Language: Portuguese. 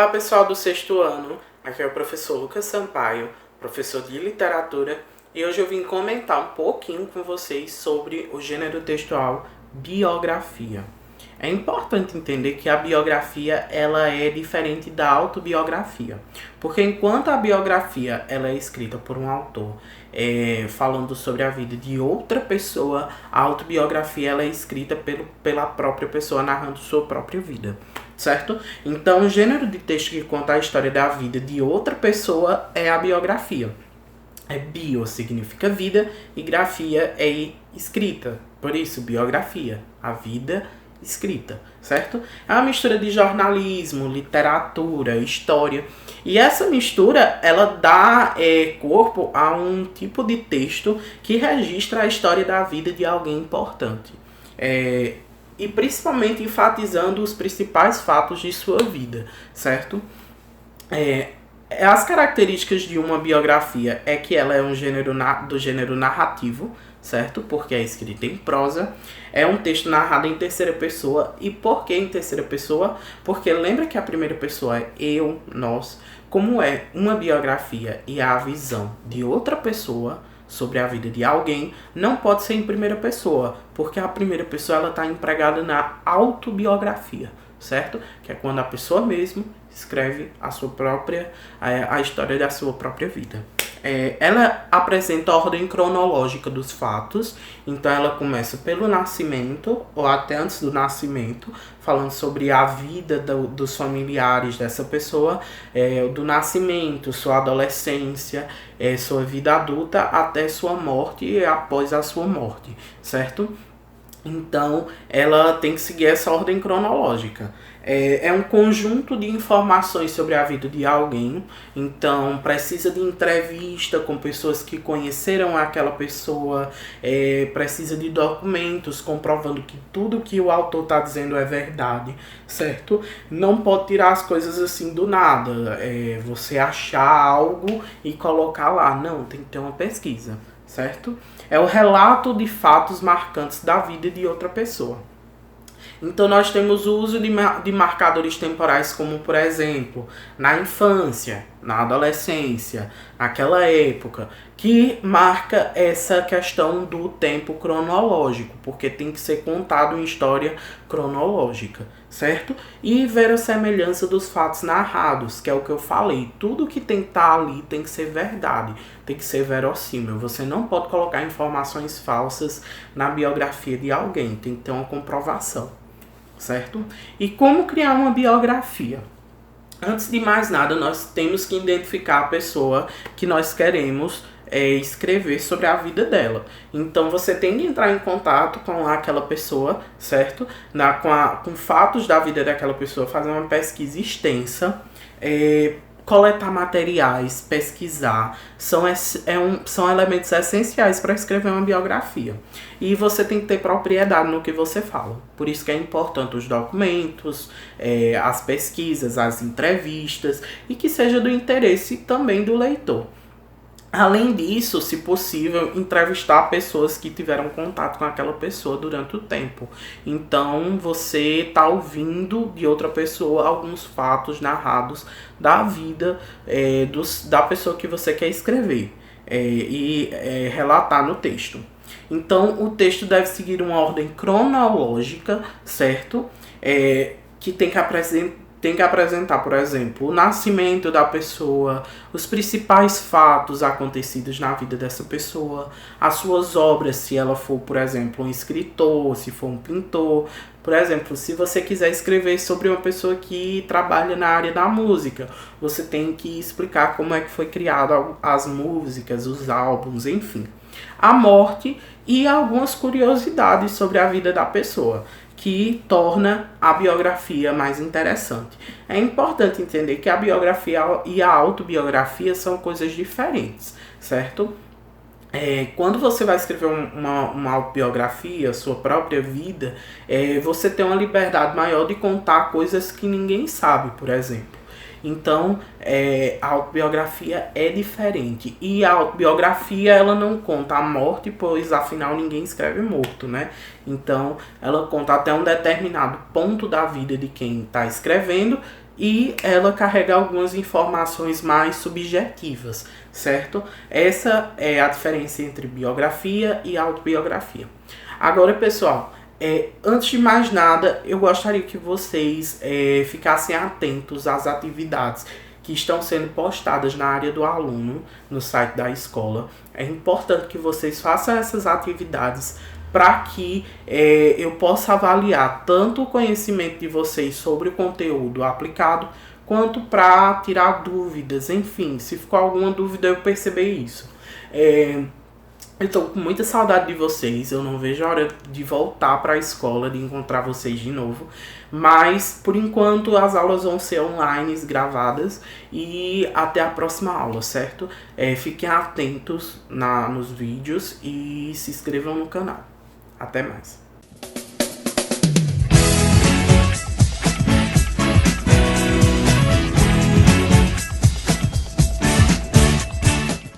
Olá pessoal do sexto ano, aqui é o professor Lucas Sampaio, professor de literatura, e hoje eu vim comentar um pouquinho com vocês sobre o gênero textual biografia. É importante entender que a biografia ela é diferente da autobiografia, porque enquanto a biografia ela é escrita por um autor falando sobre a vida de outra pessoa, a autobiografia ela é escrita pela própria pessoa narrando sua própria vida. Certo? Então, o gênero de texto que conta a história da vida de outra pessoa é a biografia. Bio significa vida e grafia é escrita. Por isso, biografia, a vida escrita, certo? É uma mistura de jornalismo, literatura, história. E essa mistura, ela dá corpo a um tipo de texto que registra a história da vida de alguém importante. E principalmente enfatizando os principais fatos de sua vida, certo? As características de uma biografia é que ela é um gênero do gênero narrativo, certo? Porque é escrita em prosa, é um texto narrado em terceira pessoa. E por que em terceira pessoa? Porque lembra que a primeira pessoa é eu, nós. Como é uma biografia e a visão de outra pessoa sobre a vida de alguém, não pode ser em primeira pessoa, porque a primeira pessoa ela está empregada na autobiografia, certo? Que é quando a pessoa mesmo escreve a história da sua própria vida. Ela apresenta a ordem cronológica dos fatos, então ela começa pelo nascimento, ou até antes do nascimento, falando sobre a vida dos familiares dessa pessoa, do nascimento, sua adolescência, sua vida adulta, até sua morte e após a sua morte, certo? Então, ela tem que seguir essa ordem cronológica. É um conjunto de informações sobre a vida de alguém. Então, precisa de entrevista com pessoas que conheceram aquela pessoa. Precisa de documentos comprovando que tudo que o autor está dizendo é verdade, certo? Não pode tirar as coisas assim do nada. Você achar algo e colocar lá. Não, tem que ter uma pesquisa, certo? É o relato de fatos marcantes da vida de outra pessoa. Então, nós temos o uso de marcadores temporais, como, por exemplo, na infância, na adolescência, naquela época, que marca essa questão do tempo cronológico, porque tem que ser contado em história cronológica, certo? E verossemelhança dos fatos narrados, que é o que eu falei. Tudo que tem que estar ali tem que ser verdade, tem que ser verossímil. Você não pode colocar informações falsas na biografia de alguém, tem que ter uma comprovação, certo? E como criar uma biografia? Antes de mais nada, nós temos que identificar a pessoa que nós queremos escrever sobre a vida dela. Então, você tem que entrar em contato com aquela pessoa, certo? Com fatos da vida daquela pessoa, fazer uma pesquisa extensa, coletar materiais, pesquisar, são elementos essenciais para escrever uma biografia. E você tem que ter propriedade no que você fala. Por isso que é importante os documentos, as pesquisas, as entrevistas, e que seja do interesse também do leitor. Além disso, se possível, entrevistar pessoas que tiveram contato com aquela pessoa durante o tempo. Então, você está ouvindo de outra pessoa alguns fatos narrados da vida da pessoa que você quer escrever e relatar no texto. Então, o texto deve seguir uma ordem cronológica, certo? Que tem que apresentar, por exemplo, o nascimento da pessoa, os principais fatos acontecidos na vida dessa pessoa, as suas obras, se ela for, por exemplo, um escritor, se for um pintor. Por exemplo, se você quiser escrever sobre uma pessoa que trabalha na área da música, você tem que explicar como é que foi criado as músicas, os álbuns, enfim. A morte e algumas curiosidades sobre a vida da pessoa, que torna a biografia mais interessante. É importante entender que a biografia e a autobiografia são coisas diferentes, certo? Quando você vai escrever uma autobiografia, sua própria vida, você tem uma liberdade maior de contar coisas que ninguém sabe, por exemplo. Então, a autobiografia é diferente. E a autobiografia, ela não conta a morte, pois afinal ninguém escreve morto, né? Então, ela conta até um determinado ponto da vida de quem está escrevendo e ela carrega algumas informações mais subjetivas, certo? Essa é a diferença entre biografia e autobiografia. Agora, pessoal, antes de mais nada, eu gostaria que vocês ficassem atentos às atividades que estão sendo postadas na área do aluno, no site da escola. É importante que vocês façam essas atividades para que eu possa avaliar tanto o conhecimento de vocês sobre o conteúdo aplicado, quanto para tirar dúvidas. Enfim, se ficou alguma dúvida, eu perceber isso. Eu tô com muita saudade de vocês, eu não vejo a hora de voltar para a escola, de encontrar vocês de novo. Mas, por enquanto, as aulas vão ser online, gravadas, e até a próxima aula, certo? Fiquem atentos nos vídeos e se inscrevam no canal. Até mais.